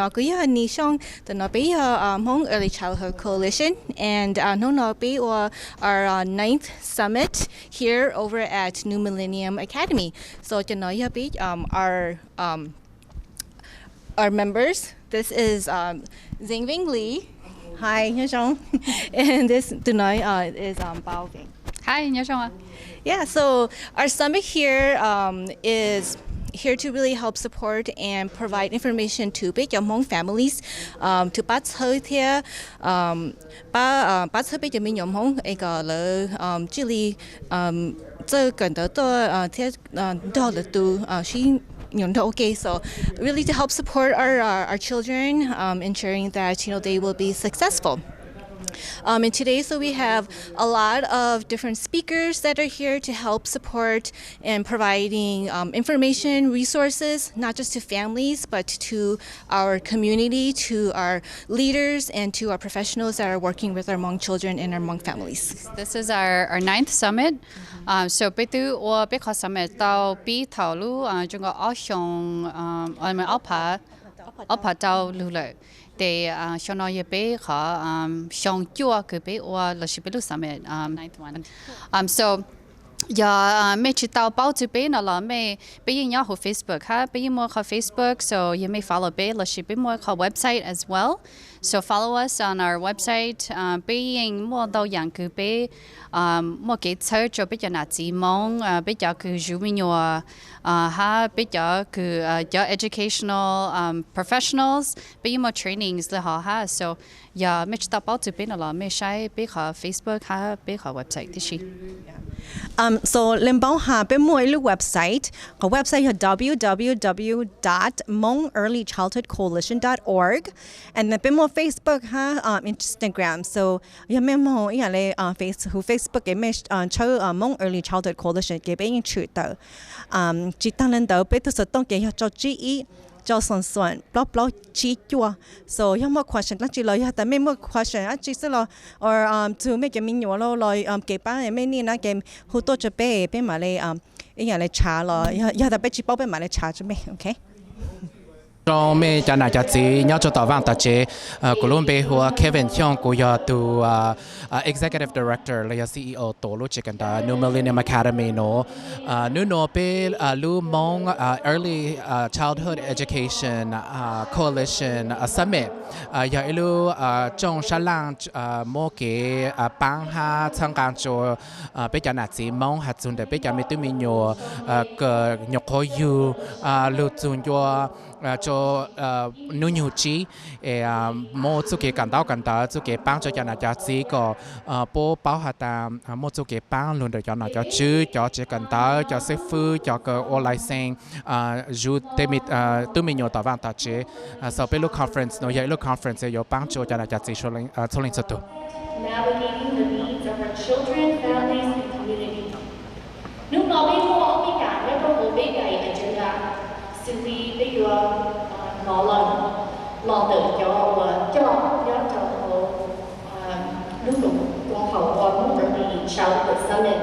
nó cứ ni xong tụi nó bị Hmong Early Childhood Coalition, and nó bị our ninth summit here over at New Millennium Academy. So tụi nó bị our members. This is Zing Ving Lee. Hi, nhớ xong. And this tụi nó is Bao Ving. Hi, nhớ xong. Yeah, so our summit here is here to really help support and provide information to big Hmong families to bắt hơi theo bắt hơi bây giờ mình Hmong cái là chỉ li这cần得到theo到了都是okay, so really to help support our children, ensuring that they will be successful. And today, so we have a lot of different speakers that are here to help support and providing information, resources, not just to families, but to our community, to our leaders, and to our professionals that are working with our Hmong children and our Hmong families. This is our ninth summit. So Betu or Beka Summit, Tao Bi Tao Lu, Junga Oshong, I'm Alpa Tao Lula. They show no ye be shong chua could be or the Shipilu Summit, ninth one. So yeah, me chitao bao to be na la me be in Yahoo Facebook ha be more ka Facebook, so you may follow be la shipi more ka website as well. So follow us on our website. Being more do yang could be more get search or be na zi mong be ja ku ju min yo ha be ja ku ja educational professionals be more trainings the ha. So yeah, me chitao bao to be na la me shai be ka Facebook ha be ka website tishi. So Limbao ha be more ilu website. Our website is www.hmongearlychildhoodcoalition.org, and the be more Facebook ha Instagram. So you may more Facebook image show Hmong Early Childhood Coalition ke be in chu tao. Chỉ tăng lên đầu be tu sự tông ke cho GE cho son son blog chi chua. So you more question la chi lo ya ta me more question a chi se lo or to make a min yo lo ke ba e me ni na ke hu to che be ma le ya le cha lo ya ta be chi bao be ma le cha che me, okay. Trong mấy cha nà cha chị nhớ cho tàu vàng ta chế của luôn bé hoa Kevin Hyung của giờ từ executive director là CEO tổ lúc chỉ cần ta New Millennium Academy nó nó bé lu Hmong Early Childhood Education Coalition Summit giờ lu trong sa lang mua cái bang ha tham gia cho bé cha nà chị Hmong hạt dùng để bé cha mấy tụi mình nhiều cái nhiều khối yêu lu dùng cho cho nuôi nhiều chi, một số cái cảnh đó, số cái bang cho cha nà cha chỉ có bố bảo hạt một số cái bang luôn để cho nà cha chữ, cho chỉ cảnh đó, cho sư phụ, cho cái online sinh, dù tụi mình nhiều tàu vàng ta chế, sau bên lúc conference, nói vậy lúc conference có bang cho cha nà cha chỉ số linh số tu. Navigating the needs of our children, families, and community. Lúc đó bên mua ông bị cả, nó có một bên này agenda. Xin đi bây giờ ngõ lần lo tự cho lúc của hậu quân bởi vì sau của summit.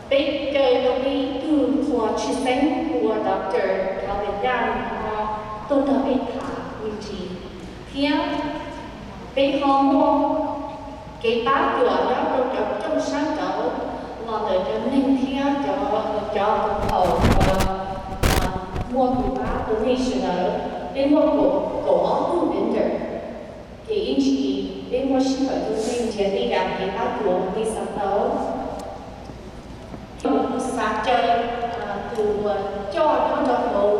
Bây giờ nó đi từ khoa chuyên sinh của Dr. Calvin Yang tôi đã bị thả nguyên trí. Thì bây giờ mua cái bác của nó trong sáng tạo lo tự cho nên thì cho hậu mua của bác donational bên mua của tu vendor cái in chỉ bên mua sinh hoạt tu sinh chế đi làm cái bác của đi sáng tạo sáng chơi từ cho nó cho hậu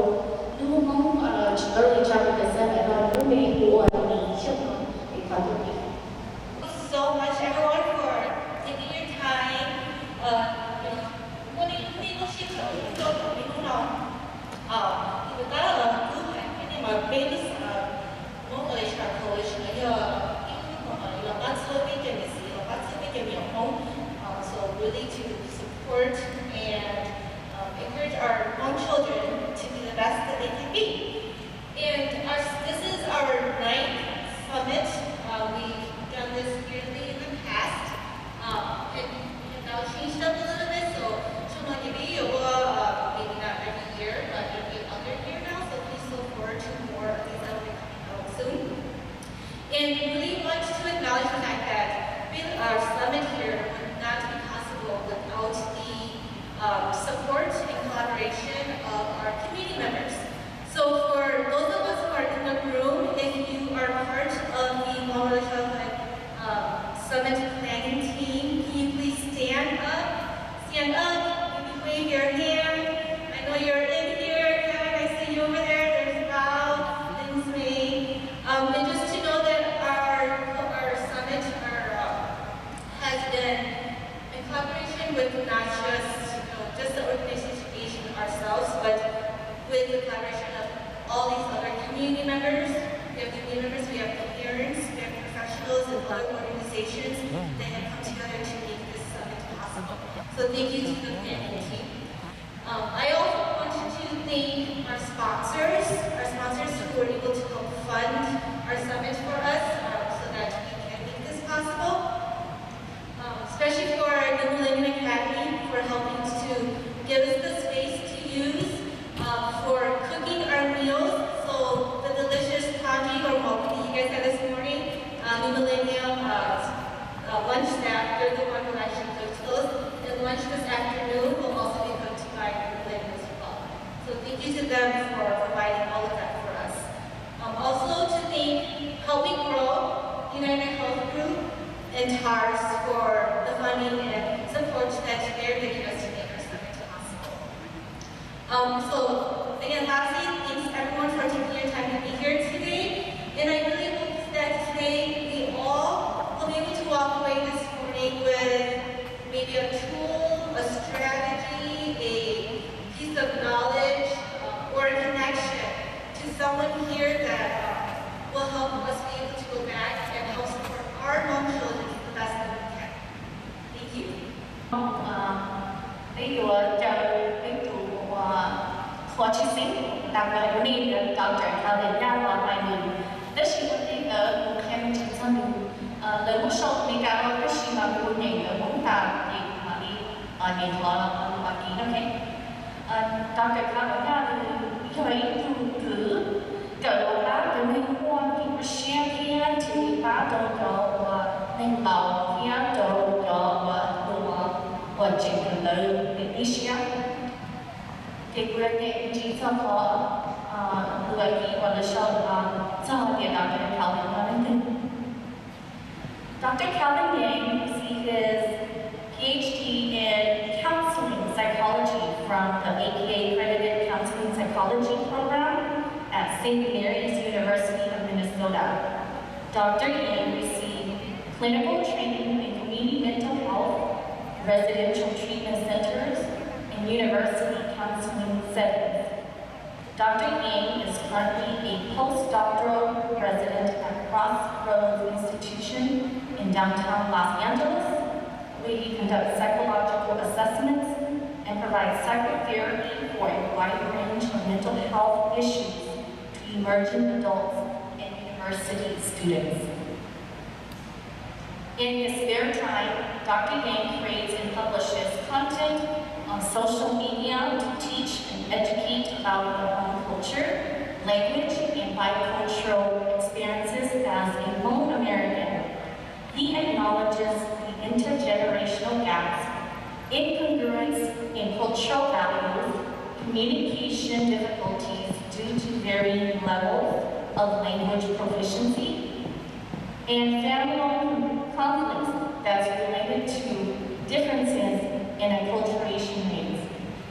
lưu mong early childhood development là lúc mình của mình trước thì phải tu đi. So much everyone for taking your time. When you leadership so mình cũng nói người ta là cứ phải nhưng mà bên cái Hmong Early Childhood Coalition là bắt sơ bên cái gì là bắt sơ bên cái nhiều Hmong, so really to support and encourage our Hmong children to be the best that they can be. And this is our ninth And really want to acknowledge the fact that our summit here would not be possible without the support and collaboration of our community members. So for those of us who are in the room, if you are part of the Hmong Early Childhood Summit planning team, can you please stand up? Stand up, you can wave your hand. I know you're in here, Kevin, I see you over there. There's Val, Lindsay. And just to know that our summit has been in collaboration with not just the organization ourselves, but with the collaboration of all these other community members. We have community members, we have parents, we have professionals and other organizations that have come together to make this summit possible. So thank you to the planning team. I also wanted to thank our sponsors who were able to help fund our summit for us so that we can make this possible. Especially for the Millennium Academy for helping to give us the space to use for cooking our meals. So the delicious congee or multi you guys had this morning, the Millennium lunch staff, they're the one who actually cooked those. And lunch this afternoon will also be cooked by the Millennium as well. So thank you to them for providing all of that for us. Also to thank Help Me Grow, United Health Group, and TARS for the funding and support that they're giving us to make our summit possible. So again, lastly, thanks everyone for taking your time to be here today. And I really hope that today we all will be able to walk away this morning with maybe a tool, a strategy, a piece of knowledge, or a connection to someone here that will help us be able to go back and help support our Hmong children the best that we can. Thank you. Ví dụ chờ ví dụ Hoa Chi Sinh đang gọi là đi được tạo trở theo đến nhà và ngoài mình tất nhiên vấn đề ở một em chính xác được lời một số đi cả tất nhiên là một ngày ở bốn ta thì mà đi nhìn họ là kỹ nó thế tạo trở theo đến nhà thì thấy cứ cỡ đó là từ mình qua thì có xe kia thì ba đầu đó và mình bảo kia đầu đó và chỉ cần lời để đi xe thì quyết định chỉ cho họ người đi vào lịch sử cho tiền đạo để thảo luận nó lên. Dr. Calvin Yang received his PhD in counseling psychology from the APA accredited counseling psychology program at St. Mary's University of Minnesota. Dr. Yang received clinical training in community mental health, residential treatment centers, and university counseling settings. Dr. Yang is currently a postdoctoral resident at Crossroads Institution in downtown Los Angeles, where he conducts psychological assessments and provides psychotherapy for a wide range of mental health issues to emerging adults and university students. In his spare time, Dr. Yang creates and publishes content on social media to teach and educate about Hmong culture, language, and bicultural experiences as a Hmong American. He acknowledges the intergenerational gaps, incongruence in cultural values, communication difficulties due to varying levels of language proficiency, and family conflicts that's related to differences in acculturation rates.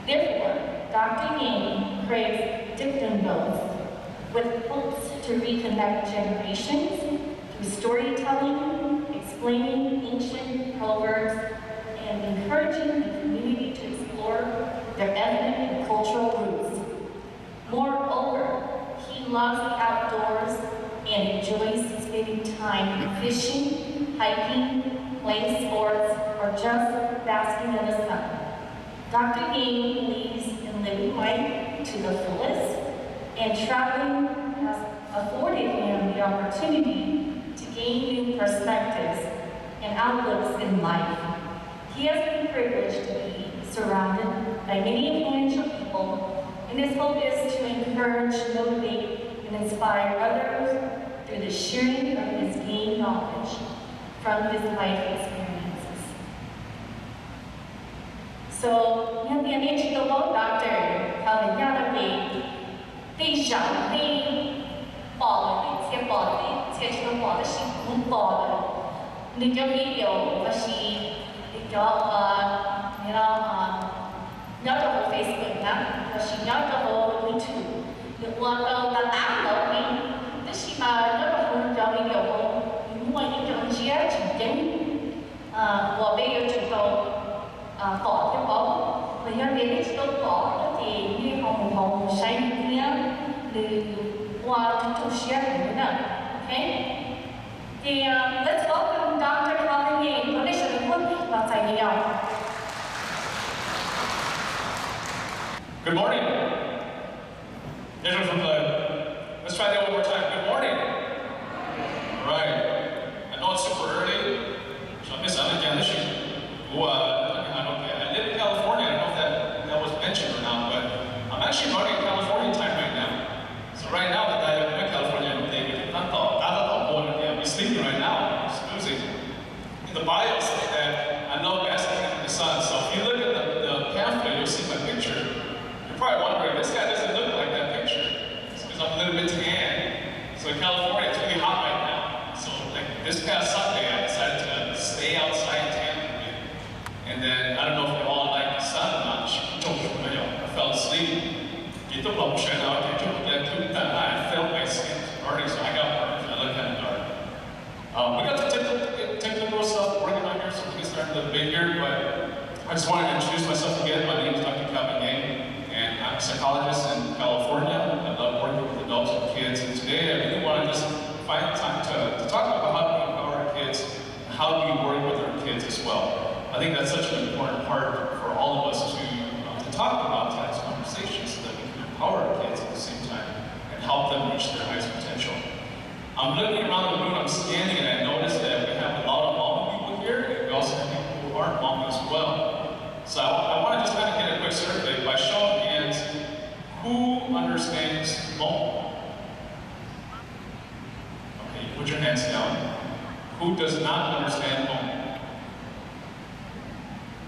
Therefore, Dr. Yang creates dictum notes with hopes to reconnect generations through storytelling, explaining ancient proverbs, and encouraging the community to explore their ethnic and cultural roots. Moreover, he loves the outdoors and enjoys spending time fishing, hiking, playing sports, or just basking in the sun. Dr. Yang believes in living life to the fullest, and traveling has afforded him the opportunity to gain new perspectives and outlooks in life. He has been privileged to be surrounded by many influential people, and his hope is to encourage, motivate, and inspire others through the sharing of his gained knowledge from his life experiences. So, nhân viên này chỉ có Dr. Calvin Yang bị bị伤被爆了，被切爆了，切这个爆的是骨爆了。你这 video 我是你叫你nhớ cho hồ Facebook nhá, và chỉ nhớ cho hồ YouTube. Được qua đâu ta tám đầu đi, tức là nhớ cho hồ cho video hồ, mua những trong chia chính chính, và bây giờ chúng tôi bỏ cái bóng, và nhân viên chúng tôi bỏ thì như hồng say kia, từ qua chúng tôi share nữa nè, okay? Thì let's welcome Dr. Calvin Yang, có lẽ sẽ được quân và giải nhiều. Good morning. Let's try that one more time. Good morning. All right. I know it's super early, so I miss Alexander. I live in California. I don't know if that was mentioned or not, but I'm actually running California time right now. So right now that I'm in California, I'm sleeping right now. I'm snoozing. In the bio say that I love basking in the sun. So if you look at the pamphlet, you'll see my picture. You're probably wondering, this guy doesn't look like that picture. It's because I'm a little bit tan. So in California, it's really hot right now. So like this past Sunday, I decided to stay outside and tan a bit. And then, I don't know if you all like the sun or not. I fell asleep. I felt my skin burning, so I got burned. I look kind of dark. We got the technical stuff working on here, so we can start a little bit here, but I just wanted to introduce myself again. My name is Dr. Calvin Yang, and I'm a psychologist in California. I love working with adults and kids, and today I really want to just find time to talk about how do we empower our kids, and how do we work with our kids as well. I think that's such an important part for all of us to talk about tonight's conversations so that we can empower our kids at the same time and help them reach their highest potential. I'm looking around the room, I'm scanning, and I noticed that we have a lot of Hmong people here, and we also have people who aren't Hmong as well. So I want to just kind of get a quick survey by show of hands. Who understands Hmong? Okay, you put your hands down. Who does not understand Hmong?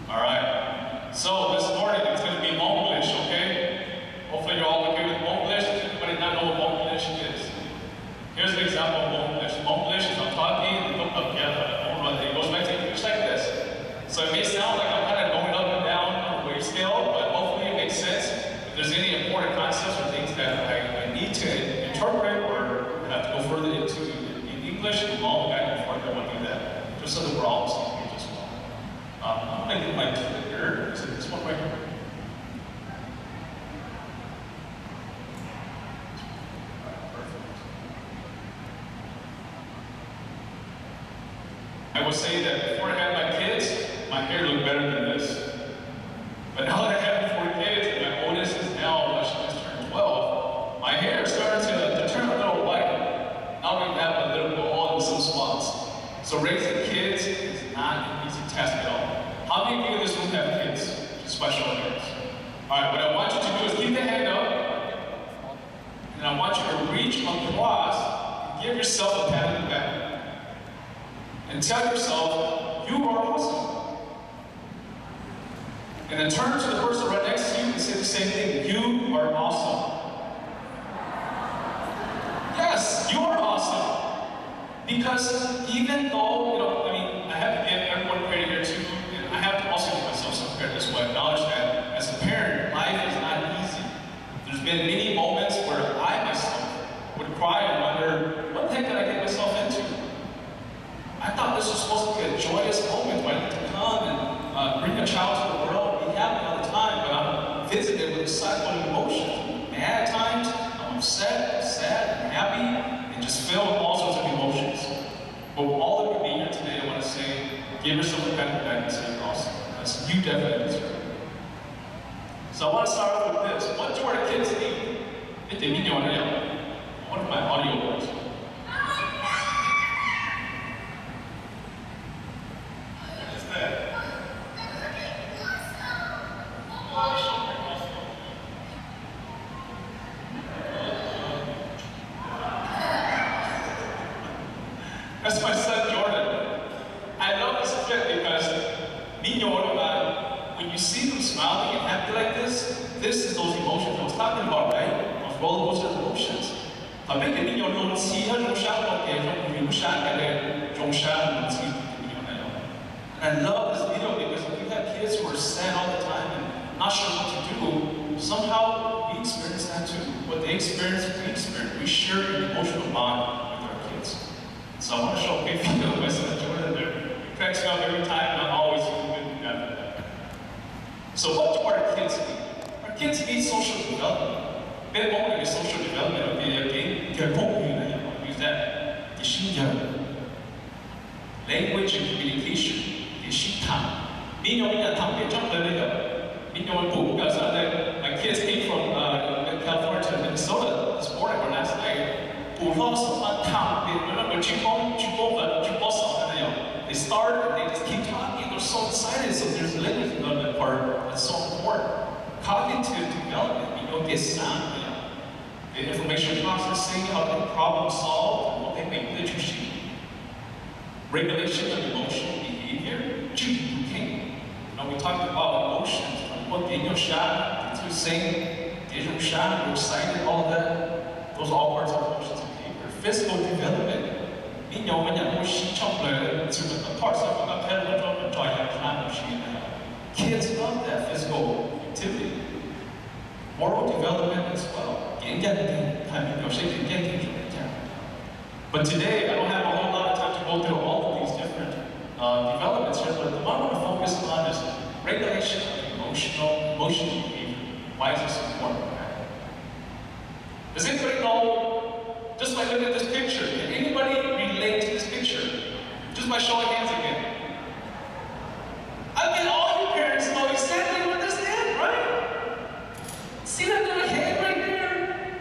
All right. So this morning it's going to be Hmonglish, okay? Hopefully you're all okay with Hmonglish. Does anybody not know what Hmonglish is? Here's an example of Hmonglish. Hmonglish is I'm talking, it goes back to English like this. So it may sound like I'm kind of going up and down on a wave scale, but hopefully it makes sense. If there's any important concepts or things that I need to interpret or have to go further into in English, I'm all back and forth. I want to do that, just so that we're all on the same page as well. I'm going to get my kid here. Is it this one right here? I will say that before I had my kids, my hair looked better than this. But now that I have 4 kids, and my oldest is now, she just turned 12, my hair started to turn a little white. Now we have a little bald in some spots. So raising kids is not an easy task at all. How many of you in this room have kids? Just by show of hands. All right, what I want you to do is keep the hand up, and I want you to reach across and give yourself a pat on the back. And tell yourself, you are awesome. And then turn to the person right next to you and say the same thing, you are awesome. Yes, you are awesome. Because even though, I have to give everyone credit here too, and I have to also give myself some credit as well. Acknowledge that as a parent, life is not easy. There's been many moments where I myself would cry and wonder, what the heck did I get myself into? I thought this was supposed to be a joyous moment where I get to come and bring a child to the world and be happy all the time, but I'm visited with a cycle of emotions. Mad at times, I'm upset, sad, I'm happy, and just filled with all sorts of emotions. But all of you being here today, I want to say, give yourself a pat on the back and say you're awesome, because you definitely deserve it. So I want to start off with this. What do our kids need? What if my audio works? That's my son Jordan. I love this clip because when you see them smiling and happy like this is those emotions I was talking about, right? Those roller coaster emotions. And I love this video because if you have kids who are sad all the time and not sure what to do, somehow we experience that too. What they experience, we experience. We share an emotional bond with our kids. So I want to show a big video of my son Jordan there. He cracks me up every time, and I'm always good together. So what do our kids need? Our kids need social development. They won't get social development, use that. Language and communication. My kids came from California to Minnesota this morning or last night. They start and they just keep talking. They're so excited. So there's a language development part that's so important. Cognitive development, the information processing, how they problem solve, and what they make literacy. Regulation of emotional behavior. We talked about emotions, what you're saying, you're excited, all of that. Those are all parts of emotions and behavior. Physical development. Kids love that physical activity. Moral development as well. But today, I don't have a whole lot of time to go through all of these different developments here, but the one I want to focus on is regulation of emotional behavior. Why is this important? Does anybody know, just by looking at this picture, can anybody relate to this picture? Just by showing hands again. I bet all your parents know exactly what this is, right? See that little head right there?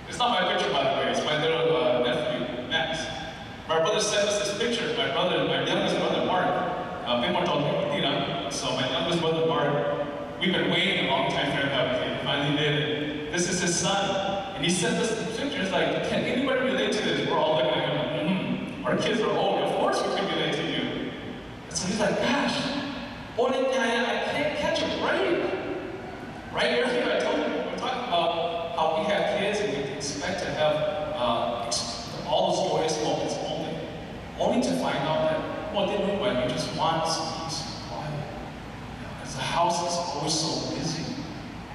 It's not my picture, by the way. It's my little nephew, Max. My brother sent us this picture. My youngest brother, Mark. So my youngest brother, Mark, we've been waiting a long time for him to have a kid. Finally did it. This is his son. And he sent us the picture. It's like, can anybody relate to this? We're all looking at him like, Our kids are old. Of course we can relate to you. And so he's like, gosh, I can't catch a break. Right earlier, I told you, we're talking about how we have kids and we expect to have all those joyous moments only to find out that, well, they when you just want some peace and quiet. Because the house is always so busy.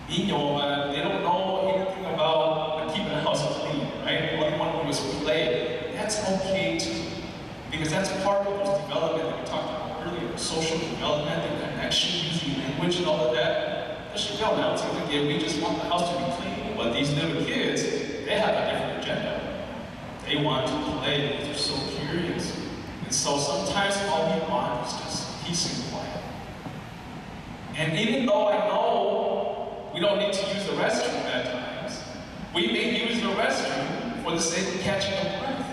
They don't know anything about keeping the house clean, right? All they want to do is play. That's okay too. Because that's part of this development that we talked about earlier, the social development, the connection, using language and all of that. Especially now, we just want the house to be clean. But these little kids, they have a different agenda. They want to play because they're so curious. And so sometimes all we want is just peace and quiet. And even though I know we don't need to use the restroom at times, we may use the restroom for the sake of catching a breath.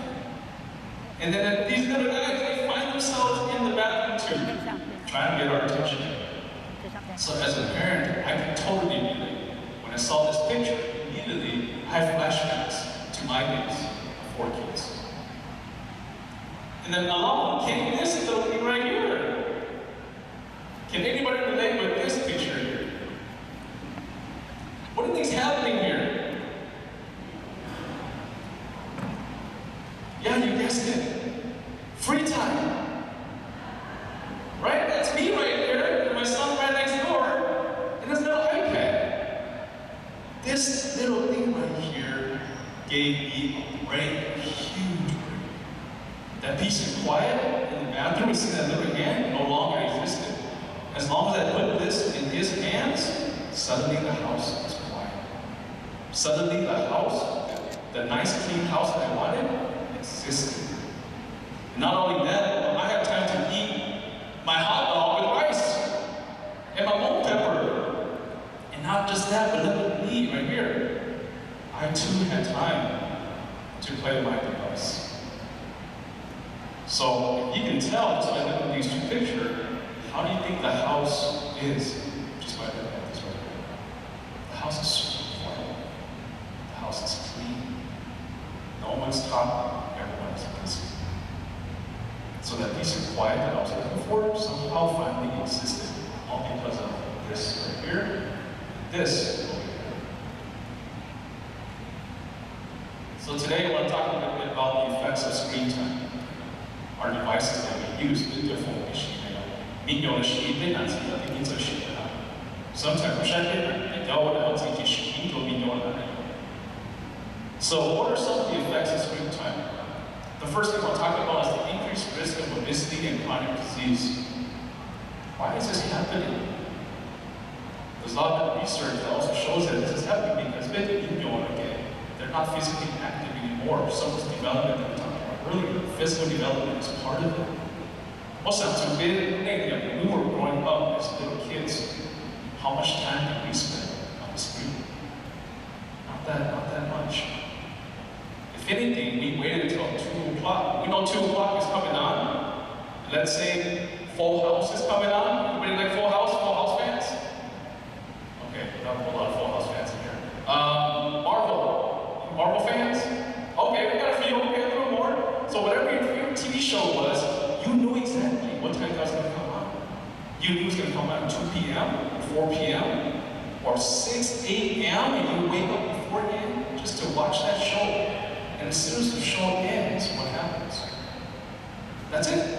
And then these little guys, they find themselves in the bathroom too, trying to get our attention. So as a parent, I can totally relate. When I saw this picture, immediately I had flashbacks to my days of 4 kids. And then along came this little thing right here. Can anybody relate with this picture here? What do you think's happening here? Yeah, you guessed it. Free time. Right? That's me right there, and my son right next door, and this little iPad. This little thing right here gave me a break, a huge break. That peace and quiet in the bathroom, you see that little hand, no longer existed. As long as I put this in his hands, suddenly the house was quiet. Suddenly the house, the nice clean house that I wanted, existed. Not only that, I had time to eat my hot dog with rice and my mole pepper. And not just that, but look at me right here. I too had time to play with my device. So you can tell just by looking at these two pictures, how do you think the house is? Just by looking at this right here. The house is super quiet. The house is clean. No one's talking. Everyone is busy. So that peace and quiet that I was looking for somehow finally existed, all because of this right here, this over here. So today I want to talk a little bit about the effects of screen time. Our devices that we use, the different machine. So what are some of the effects of screen time? The first thing I want to talk about is the increased risk of obesity and chronic disease. Why is this happening? There's a lot of research that also shows that this is happening because they're not physically active anymore. Some of this development that we talked about earlier, physical development is part of it. When we were growing up as little kids, how much time did we spend on the screen? Not that much. If anything, we waited until 2 o'clock. We know 2 o'clock is coming on. Let's say Full House is coming on. Anybody like Full House? Full House fans? Okay, we have a lot of Full House fans in here. Marvel fans? Okay, we got a few. Okay, a little more. So whatever your favorite TV show was, you knew exactly what time that was going to come on. You knew it was going to come on at 2 p.m., 4 p.m., or 6 a.m., and you wake up beforehand just to watch that show. And as soon as the show ends, what happens? That's it.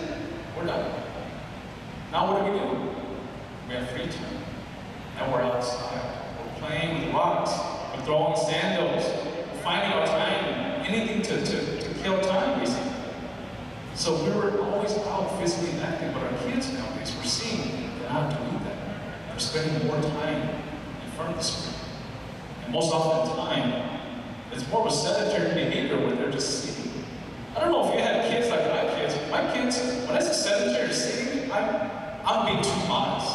We're done. Now what do? We have free time. Now we're outside. We're playing with rocks. We're throwing sandals. We're finding our time. Anything to kill time, basically. So we were always out physically active, but our kids nowadays, we're seeing they're not doing that. They're spending more time in front of the screen. And most often the time, it's more of a sedentary behavior where they're just sitting. I don't know if you had kids like my kids. My kids, when I say sedentary sitting, I'm being too modest.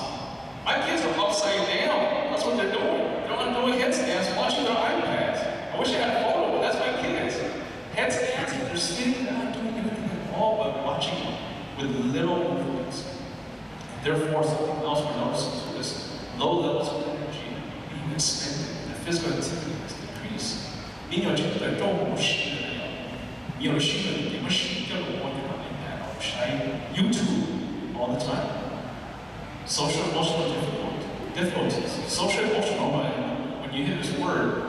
My kids are upside down. That's what they're doing. They're not doing headstands, watching their iPads. I wish I had a photo, but that's my kids. Headstands, they're sitting, they're not doing anything at all but watching with little movements. Therefore, something else we're noticing is this low levels of energy being expended. The physical activity has decreased. 你有这个重物时，有时你们是这个我就把YouTube all the time. Social emotional difficulties. Social emotional, when you hear this word,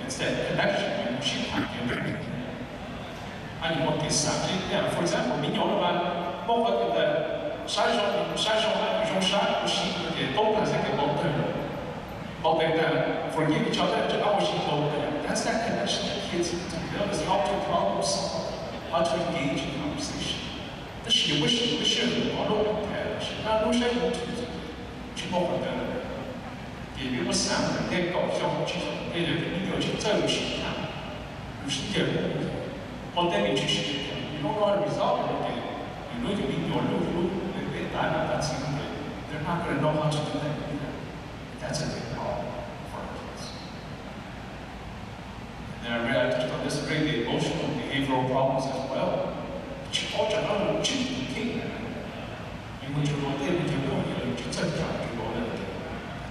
it's that connection you should have. For example, 民谣的话，包括这个山上用山不是给都本身给包对了。Forgive each other, that's that connection that kids need to build, is how to problem solve, how to engage in conversation. The she wish all over the she not no shame to去包括的，给别个想的那搞笑这种，那个你有去在有时看，有时间，我带你去实践，你弄到 result 给，你弄就你有路，给答案答清楚，they're not going to know how to do that either. That's a big problem for our kids. And I realized just on this grade, the emotional behavioral problems as well. That's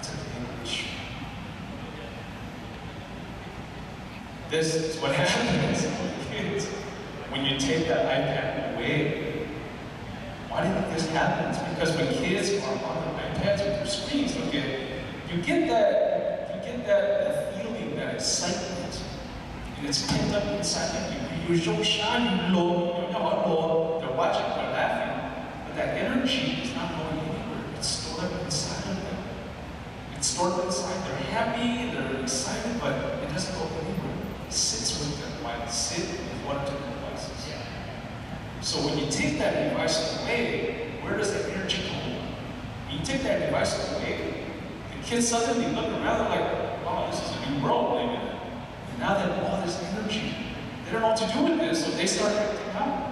a big issue. This is what happens with kids when you take that iPad away. Why do you think this happens? Because when kids are on the iPads with their screens, you get that feeling, that excitement, and it's pent up inside of you. They're watching, they're laughing, but that energy is not going anywhere. It's stored up inside of them. It's stored up inside. They're happy, they're excited, but it doesn't go anywhere. It sits with them while they sit with one of their devices. So when you take that device away, where does that energy go? When you take that device away, kids suddenly look around like, wow, this is a new world living in. And now they have all this energy. They don't know what to do with this, so they start acting out.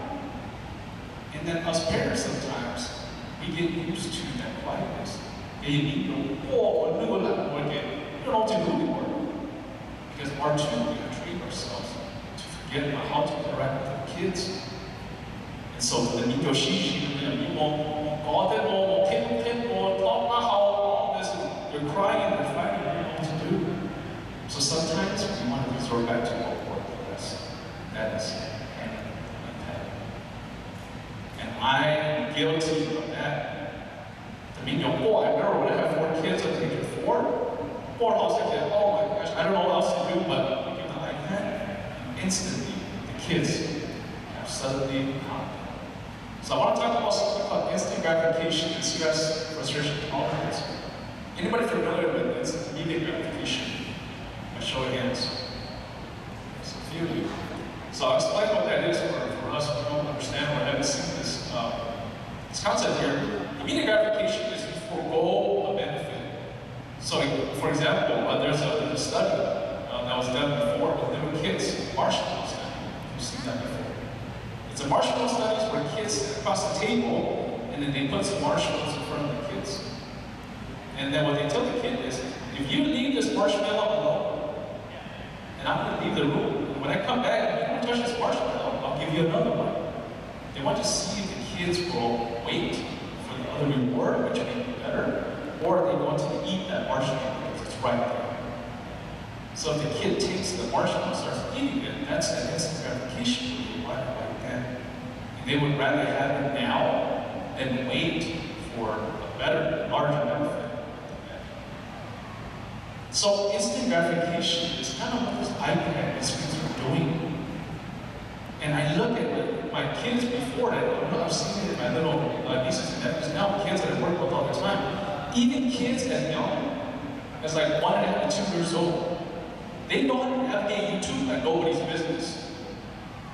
And then us parents sometimes, we get used to that quietness. You don't know what to do anymore. Because our children, we have trained ourselves to forget about how to interact with our kids. And so the they're crying, they're fighting, they don't know what to do. So sometimes we want to resort back to what worked for us. That is handling the iPad. guilty of that. I mean, boy, I remember when I had 4 kids at the age of 4, 4 house I did, oh my gosh, I don't know what else to do, but you give the iPad, instantly, the kids have suddenly calmed. So I want to talk about something called instant gratification and stress, frustration, tolerance. Anybody familiar with instant immediate gratification? By show of hands. There's a few of you. So I'll explain what that is for us who don't understand or haven't seen this concept here. Immediate gratification is to forego a benefit. So, for example, there's a study that was done before with little kids, marshmallow study. You've seen that before. It's a marshmallow study where kids sit across the table and then they put some marshmallows in front of the kids. And then what they tell the kid is, if you leave this marshmallow alone, and I'm going to leave the room, and when I come back, if you don't touch this marshmallow, I'll give you another one. They want to see if the kids will wait for the other reward, which may be better, or they want to eat that marshmallow because it's right there. So if the kid takes the marshmallow and starts eating it, that's an instant gratification right then. And they would rather have it now than wait for a better, larger benefit. So instant gratification is kind of what this iPad screens are doing. And I look at my kids before that, I've seen it in my little nieces and nephews now, kids that I work with all the time. Even kids as young as like 1.5 to 2 years old, they know how to navigate YouTube like nobody's business.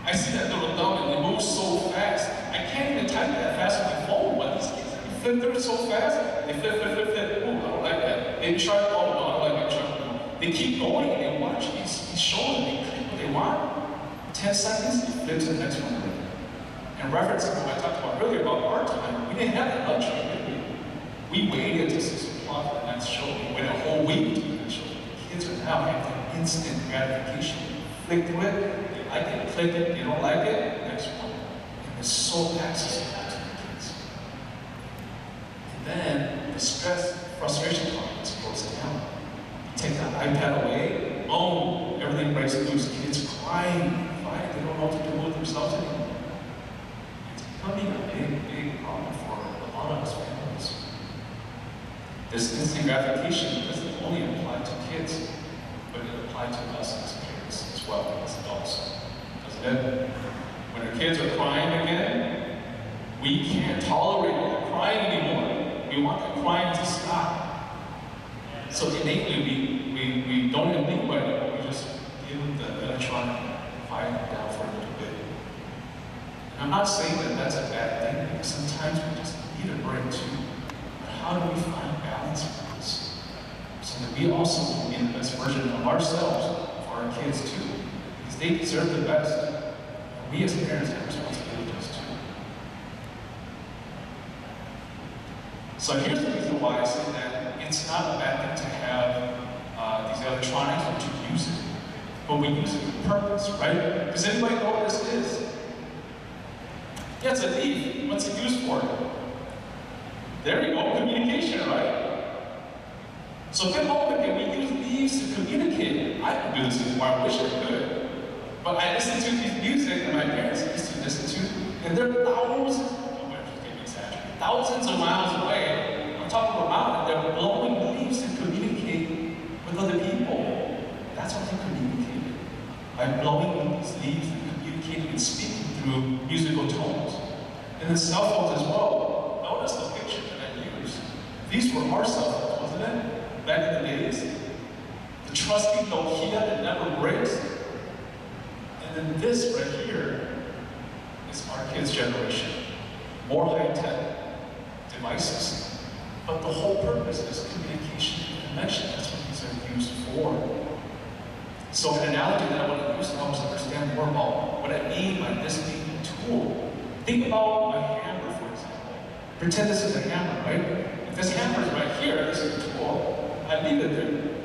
I see that little thumb and they move so fast. I can't even type that fast on my phone, but these kids, they flip through it so fast, they flip. Ooh, I don't like that. They try, oh no, I don't like that. They keep going and they watch these shows and they click what they want. 10 seconds, they flip to the next one. And referencing what I talked about earlier about our time, we didn't have that luxury, did we? We waited until 6 o'clock for the next show. We waited a whole week to the next show. Kids are now having instant gratification. Flick through it, they like it, click it, they don't like it, next one. And it's so accessible to the kids. And then the stress, frustration tolerance goes down. You take that iPad away, boom, everything breaks loose. Kids crying, they don't know what to do with themselves anymore. It's becoming a big problem for a lot of us families. This instant gratification doesn't only apply to kids, but it applies to us as parents as well, as adults. Doesn't it? When our kids are crying again, we can't tolerate that crying anymore. We want that crying to stop. So innately, we don't even think about it, we just give them the electronic quiet down for a little bit. And I'm not saying that that's a bad thing, because sometimes we just need a break too. But how do we find balance with this? So that we also can be the best version of ourselves for our kids too. Because they deserve the best. And we as parents have responsibilities too. So here's the reason why I say that it's not a bad thing to have these electronics or to use it. But we use it with purpose, right? Does anybody know what this is? Yeah, it's a leaf. What's it used for? There you go, communication, right? So get home again, we use leaves to communicate. I don't do this anymore, I wish I could. But I listen to these music that my parents used to listen to, and they're thousands of miles away, on top of a mountain, they're blowing leaves to communicate with other people. That's what they communicated. By blowing these leaves and communicating and speaking through musical tones. And the cell phones as well. Notice the picture that I used. These were our cell phones, wasn't it? Back in the days. The trusty Nokia that never breaks. And then this right here is our kids' generation. More high-tech devices. But the whole purpose is communication and connection. That's what these are used for. So an analogy that I want to use to help us understand more about what I mean by this being a tool. Think about a hammer, for example. Pretend this is a hammer, right? If this hammer is right here, this is a tool, I leave it there.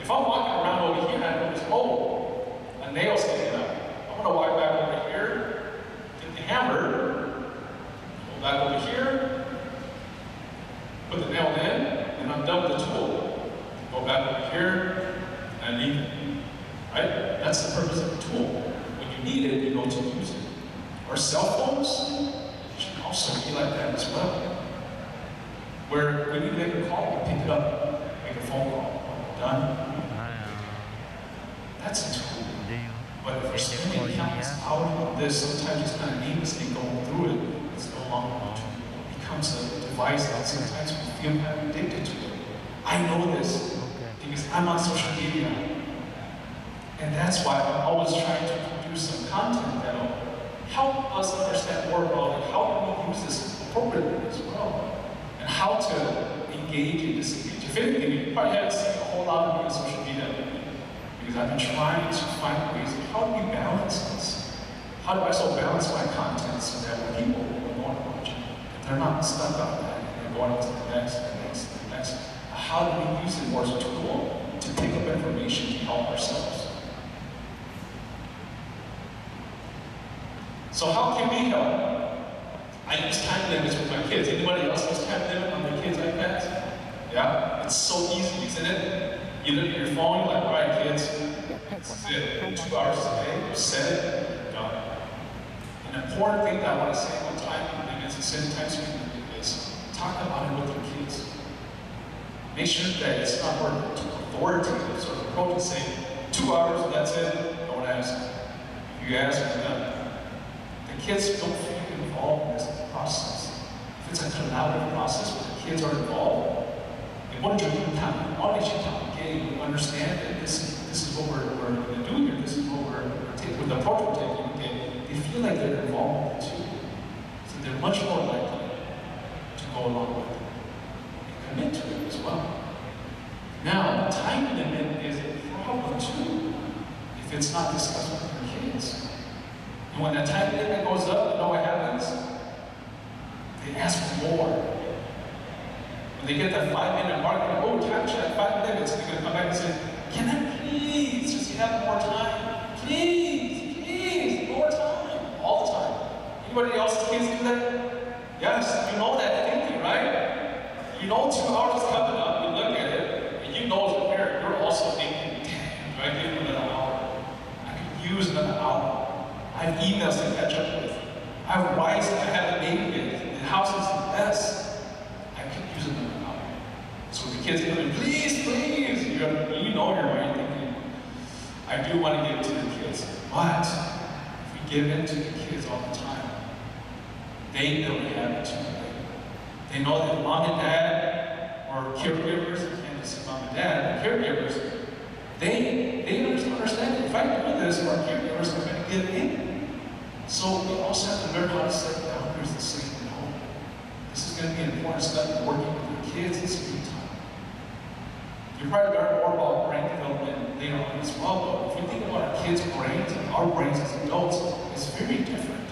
If I'm walking around over here and I notice, oh, a nail sticking out. I'm going to walk back over here, get the hammer, go back over here, put the nail in, and I'm done with the tool. Go back over here, and I leave it. Right? That's the purpose of the tool. When you need it, you know to use it. Our cell phones, should also be like that as well. Where when you make a call, you pick it up, make a phone call, done. That's a tool. But if we're spending countless hours on this, sometimes it's kind of aimlessly going through it. It's no longer a tool. It becomes a device that sometimes we feel kind of addicted to it. I know this because I'm on social media. And that's why I'm always trying to produce some content that will help us understand more about it, how we use this appropriately as well, and how to engage and disengage. If anything, you probably haven't seen a whole lot of me on social media because I've been trying to find ways of how do we balance this? How do I so balance my content so that when people are going to watch it, they're not stuck on that and they're going to the next, the next, the next. How do we use it more as a tool to pick up information to help ourselves? So how can we help? I use time limits with my kids. Anybody else use time limit on their kids' iPads? Yeah? It's so easy, isn't it? You look at your phone, you're like, all right, kids, this is it. 2 hours today, you set it, done. An important thing that I want to say about time limits and setting time limits is talk about it with your kids. Make sure that it's not worth too authoritative sort of approach and say, 2 hours, that's it, don't ask. If you ask, you're done. The kids don't feel involved in this process. If it's a collaborative process where the kids are involved, they want to do time, all that you game, understand that this is what we're going to do here, this is what we're taking, with the approach we're taking, okay, they feel like they're involved too. So they're much more likely to go along with it and commit to it as well. Now, the time limit is a problem too if it's not discussed with your kids. And when that time limit goes up, you know what happens? They ask for more. When they get that 5-minute mark, they're like, oh, time check, 5 minutes. And they're going to come back and say, can I please just have more time? Please, more time. All the time. Anybody else's kids do that? Yes, you know that thinking, right? You know 2 hours is coming up, you look at it, and you know as a parent, you're also thinking, damn, do I give them another hour? I could use another hour. I have emails to catch up with. I have wives that I haven't made with. The house is a mess. I could use another hour. So the kids come in, please, please. You know you're right thinking, I do want to give it to the kids. But if we give in to the kids all the time, they know they have it too late. They know that mom and dad or caregivers, I can't just say mom and dad, but caregivers, they understand that if I do this, our caregivers are going to give in. So we also have to learn how to set boundaries and say no. This is going to be an important step in working with your kids and screen time. You'll probably learn more about brain development later on as well, but if we think about our kids' brains and our brains as adults, it's very different.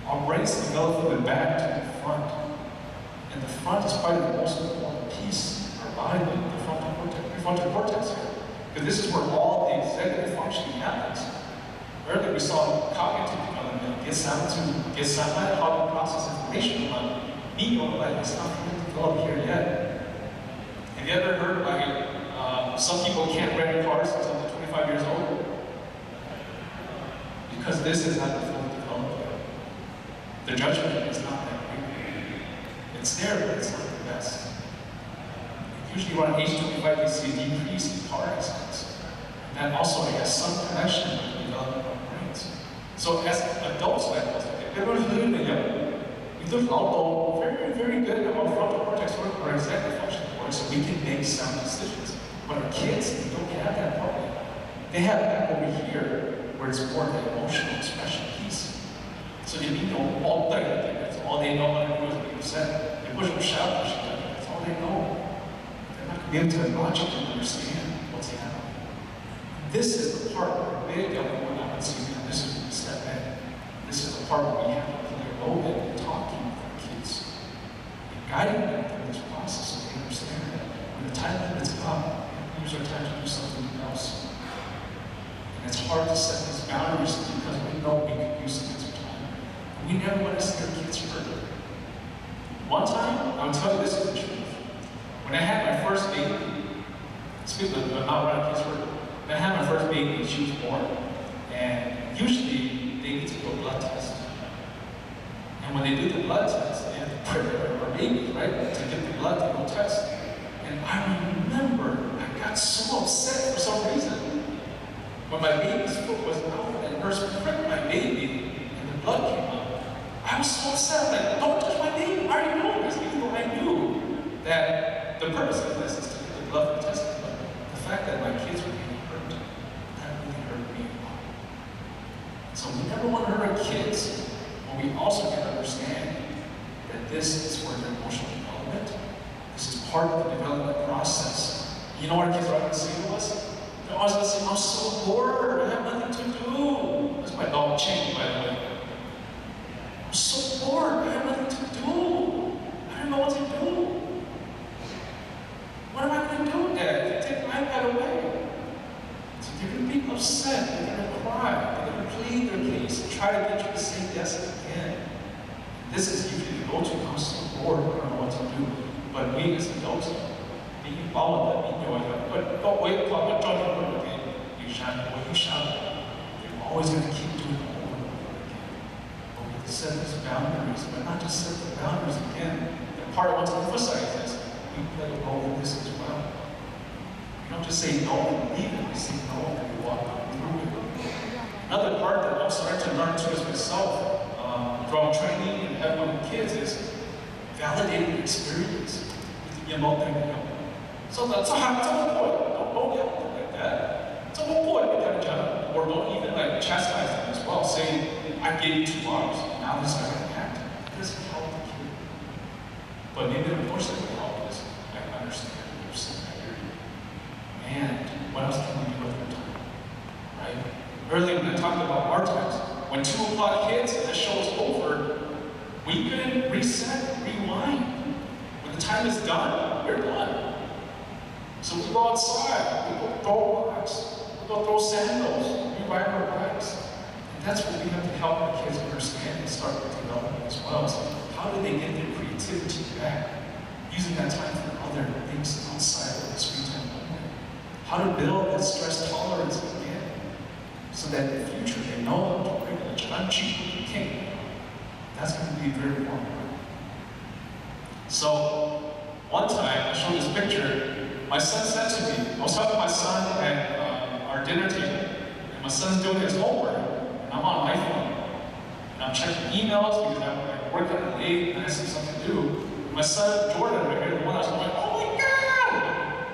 Our brains develop from the back to the front. And the front is probably the most important piece of our body, the prefrontal cortex here. Because this is where all the executive functioning happens. Earlier we saw cognitive development, get sound how to process information, but neurologic is not fully developed here yet. Have you ever heard like some people can't rent cars until they're 25 years old? Because this is not fully developed yet. The judgment is not that great. It's there, but it's not the best. Usually around age 25, you see a decrease in car accidents. And that also has some connection with the development of brains. So as adults like us, everyone's living in young. We look although very, very good at our frontal cortex work, our executive function work, so we can make sound decisions. But our kids, they don't have that part yet. They have that over here, where it's more of the emotional expression piece. So if you know all day, that's all they know how to do is be upset. They push them, shout, that's all they know. They're not going to be able to logically understand what's happening. This is the part where big government I would see, this is where we step in. This is the part where we have to play a role in talking with our kids and guiding them through this process so they understand that when the time limit's up, we use our time to do something else. And it's hard to set these boundaries because we know we could use some extra time. We never want to see our kids hurt. One time, I'll tell you this is the truth. When I had my first baby, speaking of not running kids hurt, when I had my first baby, she was born. And usually, they need to do a blood test. And when they do the blood test, they have to prick our baby, right, to get the blood to go test. And I remember I got so upset for some reason. When my baby's foot was out and the nurse pricked my baby and the blood came out, I was so upset. Like, don't touch my baby. I already know this, even though I knew that the purpose of this is to get the blood for testing. But the fact that my kids were getting hurt, that really hurt me a lot. So we never want to hurt our kids, but we also can understand that this is for their emotional development. This is part of the development process. You know what our kids are going to say to us? They're always going to say, I'm so bored, I have nothing to do. That's my dog, Cheney, by the way. I'm so bored, I have nothing to do. I don't know what to do. What am I going to do, Dad? Take the iPad away. So they're going to be upset, they're going to cry, they're going to plead their case, and try to get you to say yes again. This is usually the go-to, I'm so bored, I don't know what to do. But we as adults, you follow that, you know it. But don't wait, don't judge them again. You shout it, you shout it. You're always going to keep doing it over and over again. But we have to set these boundaries, but not just set the boundaries again. And part I want to emphasize is we play a role in this as well. You don't just say no and leave it, you say no and you walk through it. Another part that I'm starting to learn too as myself, throughout training and having with kids is validating the experience with the emote thing. So that's a hard don't yell like that. It's a whole point or don't even like chastise them as well. Say, I gave you 2 hours, now this is how I act. It doesn't help the kid. But maybe the more thing will help is I understand what you're saying, I hear you. And what else can we do with our time? Right? Earlier when I talked about our times, when 2 o'clock hits and the show is over, we can reset, rewind. When the time is done, we're done. So we go outside, we go throw rocks, we go throw sandals, we ride our bikes. And that's what we have to help our kids understand and start with development as well. So how do they get their creativity back? Using that time for other things outside of the screen time moment. How to build that stress tolerance again. So that in the future they know how to regulate you can't. That's going to be very important. So one time I showed this picture. My son said to me, I was talking to my son at our dinner table, and my son's doing his homework, and I'm on my phone. And I'm checking emails because I'm like, working late and I see something to do. My son, Jordan, right here, the one I was going, oh my God!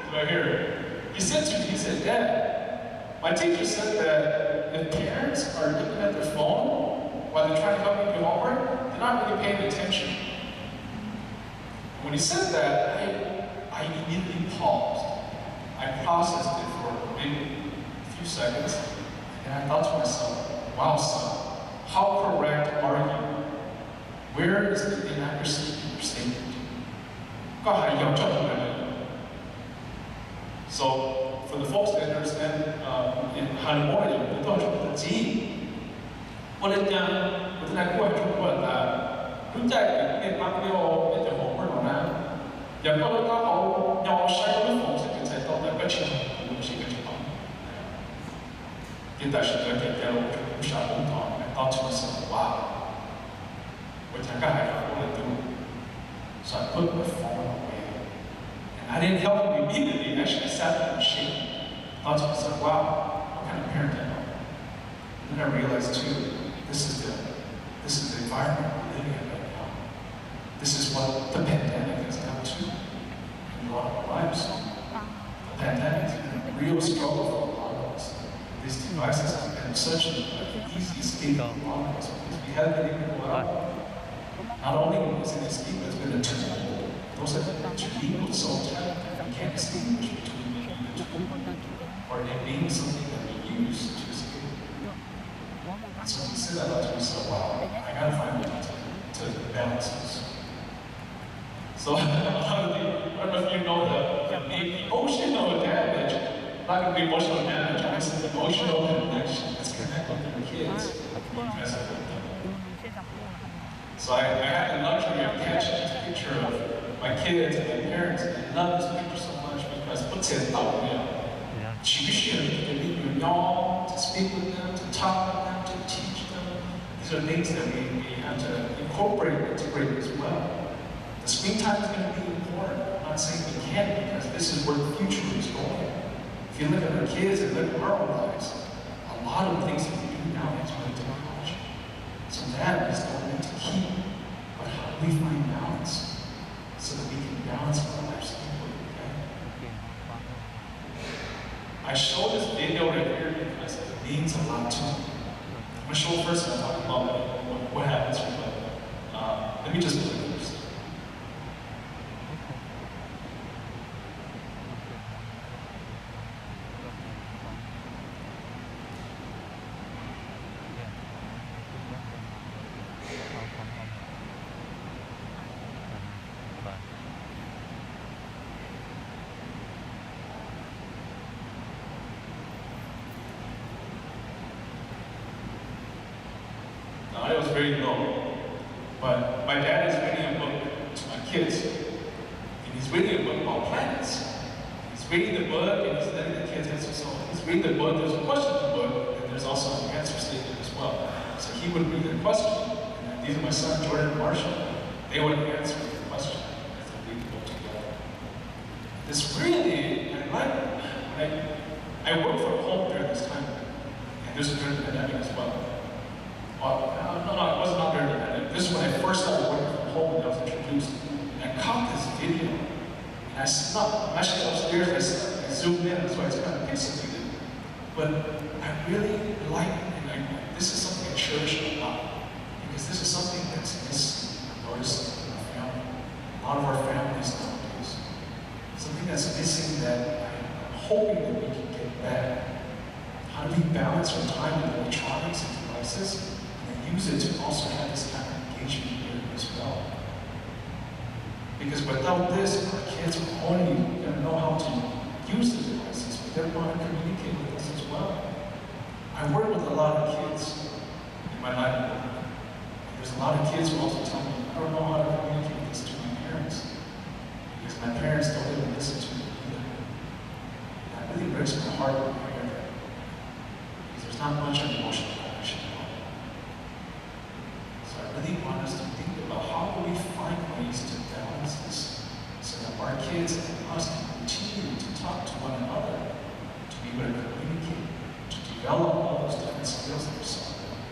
He's right here. He said to me, he said, Dad, my teacher said that if parents are looking at their phone while they're trying to help you do homework, they're not really paying attention. And when he said that, I immediately paused. I processed it for maybe a few seconds, and I thought to myself, wow, son, how correct are you? Where is the inaccuracy in your statement? So, for the folks that understand in Hmong, we talk about the G. What is that? What is that? What is that? Chúng ta cái bác liêu để cho họ mở nó ra. Giờ có lúc họ nhau sai cái phòng sẽ cái sai tốt là cái chuyện của mình sẽ cái chuyện đó. Hiện tại sự cái điều cũng sẽ không còn tạo cho mình wow. Which I got to do. So I put my phone away. And I didn't help him immediately. Actually, I sat there and shaking. Thought to myself, wow, what kind of parent am I? And then I realized too, this is the environment we're living in right now. This is what the pandemic has done too in a lot of our lives. The pandemic has been a real struggle for a lot of us. These devices have been such an easy escape for a lot of us because we haven't been able to go out. Not only is it escape, it's been a tool. Those have been illegal so tight that we can't distinguish between the tool or it being something that we use to escape. So we said that to myself, wow, I gotta find a way to balance this. So I don't know if you know the emotional damage, not gonna be emotional damage, I said emotional connection that's connected with the kids as I with them. So I had the luxury of catching this picture of my kids and my parents, and I love this picture so much because what's it about me? To speak with them, to talk with them, to teach them. these are things that we have to incorporate and integrate as well. The screen time is going to be important. I'm not saying we can't, because this is where the future is going. If you look at our kids and look at our own lives, a lot of the things that we do now is with technology. So that is what we need to keep. But how do we find balance so that we can balance our lives equally? Okay? I show this video right here because it means a lot to me. I'm going to show it first and I'll talk about what happens here, but let me just play it first. Now, I was very low, but my dad is reading a book to my kids, and he's reading a book about planets. He's reading the book, and he's letting the kids answer. So he's reading the book, there's a question in the book, and there's also an answer statement as well. So he would read the question, and these are my son, Jordan and Marshall. They would answer the question as they read the book together. This really, I worked from home during this time, and this was during the pandemic as well. No, it was not during the pandemic. This is when I first started working from home and I was introduced. And I caught this video. And I snuck, I'm actually upstairs, I zoomed in, that's why it's kind of pixelated. But I really like it, and this is something I cherish a lot. Because this is something that's missing, I noticed in our family. A lot of our families nowadays. Something that's missing that I'm hoping that we can get back. How do we balance our time with electronics and devices? Use it to also have this kind of engagement here as well. Because without this, our kids are only going to know how to use the devices, but they're going to communicate with us as well. I work with a lot of kids in my line of work. There's a lot of kids who also tell me, I don't know how to communicate this to my parents, because my parents don't even listen to me either. That really breaks my heart when I hear that, because there's not much emotional connection. I really want us to think about how do we find ways to balance this so that our kids and us can continue to talk to one another, to be able to communicate, to develop all those different skills that we're so important.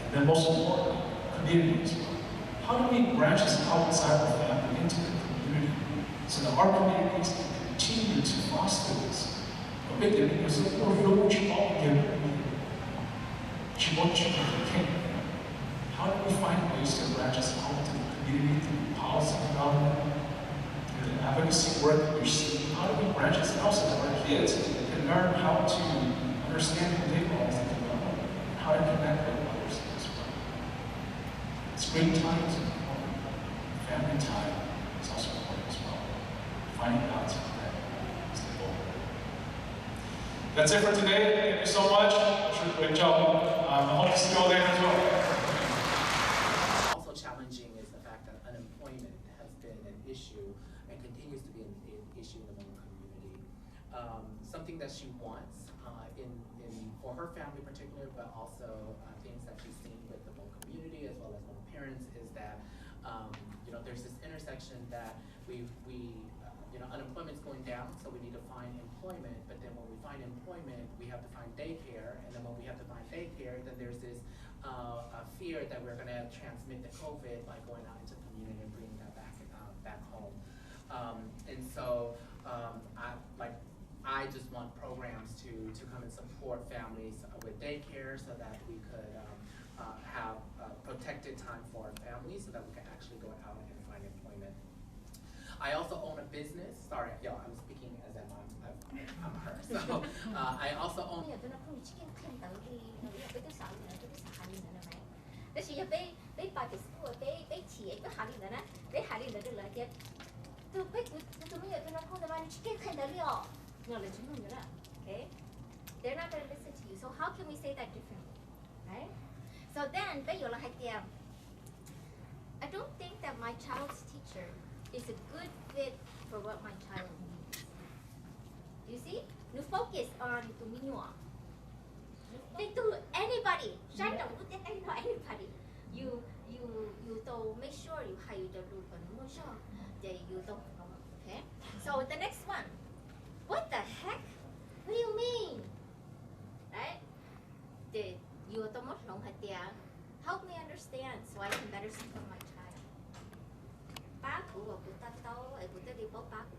And then most importantly, community as well. How do we branch this outside the family into the community so that our communities can continue to foster this? How do we find ways to branch us out into the community through policy development, through the advocacy work that we're seeing? How do we branch us out so that our kids can learn how to understand who they are as they develop, and how to connect with others as well? Screen time is important. Family time is also important as well. Finding balance with that is the goal. That's it for today. Thank you so much. Great job. I hope to see you all there as well. Challenging is the fact that unemployment has been an issue and continues to be an issue in the Hmong community. Something that she wants for her family in particular, but also things that she's seen with the Hmong community as well as Hmong parents is that there's this intersection that unemployment's going down, so we need to find employment, but then when we find employment, we have to find daycare, and then when we have to find daycare, then there's this fear that we're going to transmit the COVID by going out into the community and bringing that back home. I just want programs to come and support families with daycare so that we could have protected time for our families so that we can actually go out and find employment. I also own a business. Sorry, I'm speaking as if I'm her. So I also own. Okay? They're not going to listen to you. So how can we say that differently? Right? So then, I don't think that my child's teacher is a good fit for what my child needs. You see? You focus on the minua. You they do anybody. Shine don't look at anybody. You don't make sure you hire the loop and more sure that you don't know. Okay. So the next one. What the heck? What do you mean? Right? You don't know help me understand so I can better support my child. Ba của tao ai của tao đi bố ba của